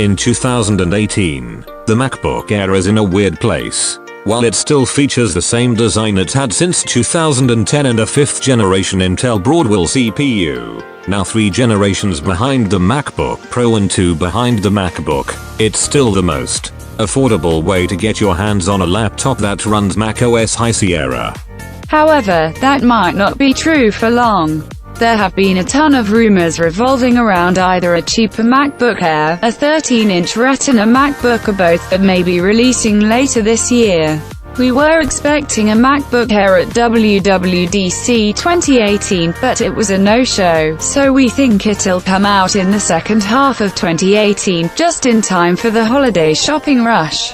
In 2018, the MacBook Air is in a weird place. While it still features the same design it had since 2010 and a 5th generation Intel Broadwell CPU, now 3 generations behind the MacBook Pro and 2 behind the MacBook, it's still the most affordable way to get your hands on a laptop that runs macOS High Sierra. However, that might not be true for long. There have been a ton of rumors revolving around either a cheaper MacBook Air, a 13-inch Retina MacBook, or both that may be releasing later this year. We were expecting a MacBook Air at WWDC 2018, but it was a no-show, so we think it'll come out in the second half of 2018, just in time for the holiday shopping rush.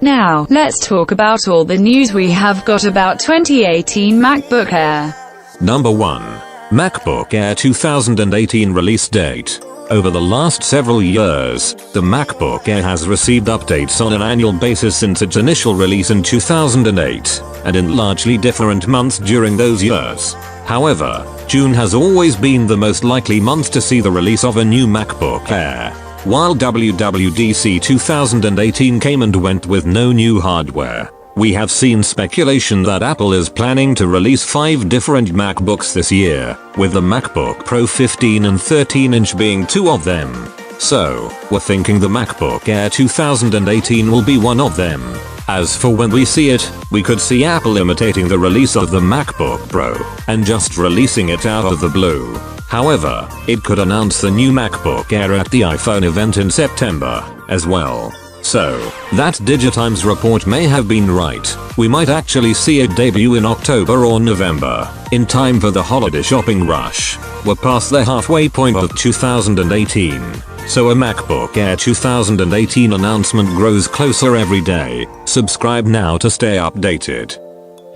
Now, let's talk about all the news we have got about 2018 MacBook Air. Number 1. MacBook Air 2018 release date. Over the last several years, the MacBook Air has received updates on an annual basis since its initial release in 2008, and in largely different months during those years. However, June has always been the most likely month to see the release of a new MacBook Air. While WWDC 2018 came and went with no new hardware, we have seen speculation that Apple is planning to release 5 different MacBooks this year, with the MacBook Pro 15 and 13-inch being 2 of them. So, we're thinking the MacBook Air 2018 will be one of them. As for when we see it, we could see Apple imitating the release of the MacBook Pro, and just releasing it out of the blue. However, it could announce the new MacBook Air at the iPhone event in September, as well. So, that Digitimes report may have been right. We might actually see it debut in October or November, in time for the holiday shopping rush. We're past the halfway point of 2018, so a MacBook Air 2018 announcement grows closer every day. Subscribe now to stay updated.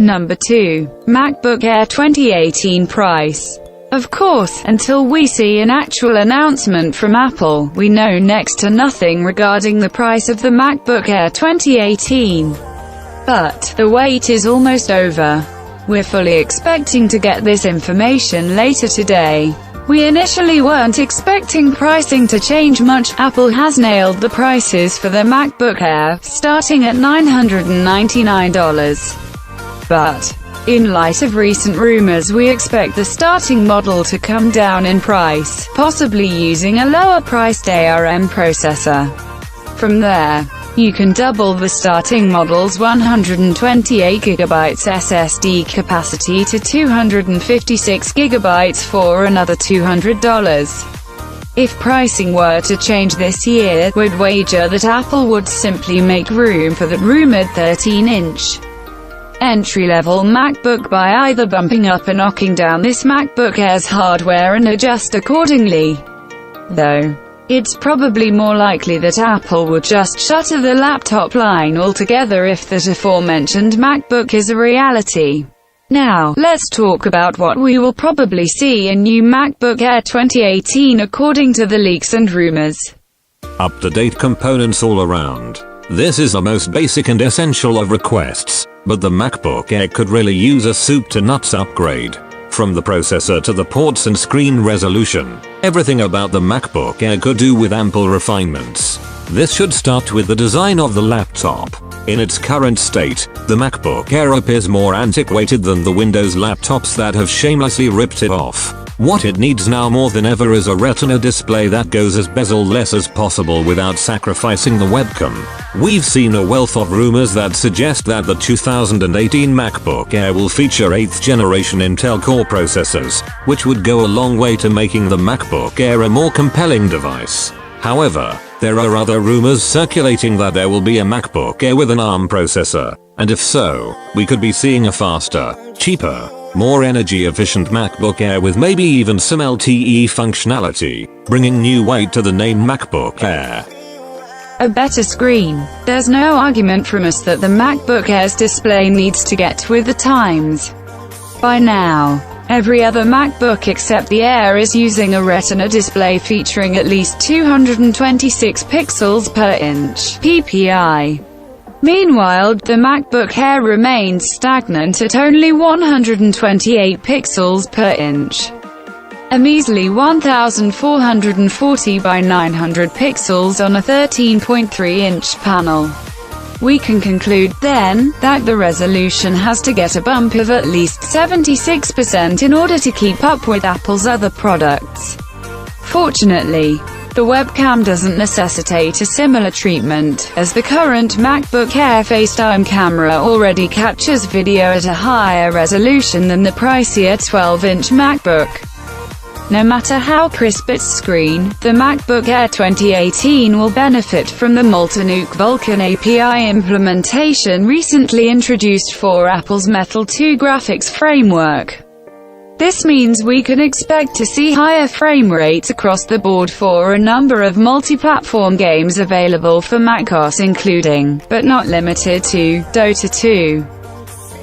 Number 2. MacBook Air 2018 price. Of course, until we see an actual announcement from Apple, we know next to nothing regarding the price of the MacBook Air 2018. But, the wait is almost over. We're fully expecting to get this information later today. We initially weren't expecting pricing to change much. Apple has nailed the prices for the MacBook Air, starting at $999. But, in light of recent rumors, we expect the starting model to come down in price, possibly using a lower-priced ARM processor. From there, you can double the starting model's 128GB SSD capacity to 256GB for another $200. If pricing were to change this year, we'd wager that Apple would simply make room for the rumored 13-inch entry-level MacBook by either bumping up or knocking down this MacBook Air's hardware and adjust accordingly. Though, it's probably more likely that Apple would just shutter the laptop line altogether if that aforementioned MacBook is a reality. Now, let's talk about what we will probably see in new MacBook Air 2018 according to the leaks and rumors. Up-to-date components all around. This is the most basic and essential of requests, but the MacBook Air could really use a soup-to-nuts upgrade. From the processor to the ports and screen resolution, everything about the MacBook Air could do with ample refinements. This should start with the design of the laptop. In its current state, the MacBook Air appears more antiquated than the Windows laptops that have shamelessly ripped it off. What it needs now more than ever is a Retina display that goes as bezel-less as possible without sacrificing the webcam. We've seen a wealth of rumors that suggest that the 2018 MacBook Air will feature 8th generation Intel Core processors, which would go a long way to making the MacBook Air a more compelling device. However, there are other rumors circulating that there will be a MacBook Air with an ARM processor, and if so, we could be seeing a faster, cheaper, more energy-efficient MacBook Air with maybe even some LTE functionality, bringing new weight to the name MacBook Air. A better screen. There's no argument from us that the MacBook Air's display needs to get with the times. By now, every other MacBook except the Air is using a Retina display featuring at least 226 pixels per inch (ppi). Meanwhile, the MacBook Air remains stagnant at only 128 pixels per inch. a measly 1440 by 900 pixels on a 13.3-inch panel. We can conclude, then, that the resolution has to get a bump of at least 76% in order to keep up with Apple's other products. Fortunately, the webcam doesn't necessitate a similar treatment, as the current MacBook Air FaceTime camera already captures video at a higher resolution than the pricier 12-inch MacBook. No matter how crisp its screen, the MacBook Air 2018 will benefit from the Multinook Vulkan API implementation recently introduced for Apple's Metal 2 graphics framework. This means we can expect to see higher frame rates across the board for a number of multi-platform games available for macOS, including, but not limited to, Dota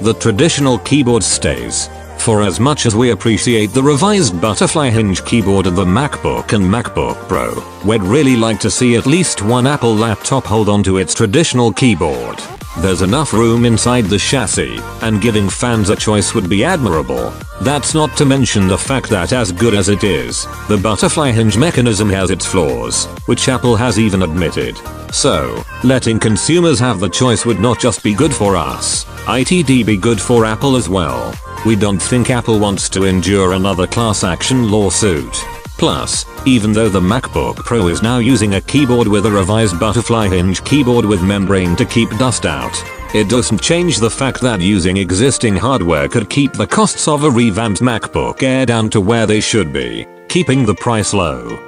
2. The traditional keyboard stays. For as much as we appreciate the revised butterfly hinge keyboard in the MacBook and MacBook Pro, we'd really like to see at least one Apple laptop hold on to its traditional keyboard. There's enough room inside the chassis, and giving fans a choice would be admirable. That's not to mention the fact that, as good as it is, the butterfly hinge mechanism has its flaws, which Apple has even admitted. So, letting consumers have the choice would not just be good for us, it'd be good for Apple as well. We don't think Apple wants to endure another class action lawsuit. Plus, even though the MacBook Pro is now using a keyboard with a revised butterfly hinge keyboard with membrane to keep dust out, it doesn't change the fact that using existing hardware could keep the costs of a revamped MacBook Air down to where they should be, keeping the price low.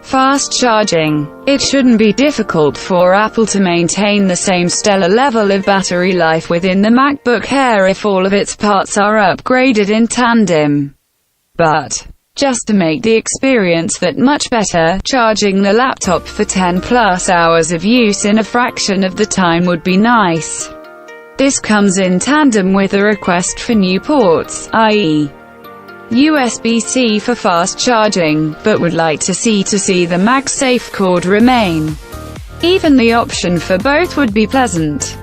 Fast charging. It shouldn't be difficult for Apple to maintain the same stellar level of battery life within the MacBook Air if all of its parts are upgraded in tandem. But, just to make the experience that much better, charging the laptop for 10+ hours of use in a fraction of the time would be nice. This comes in tandem with a request for new ports, i.e. USB-C for fast charging, but would like to see the MagSafe cord remain. Even the option for both would be pleasant.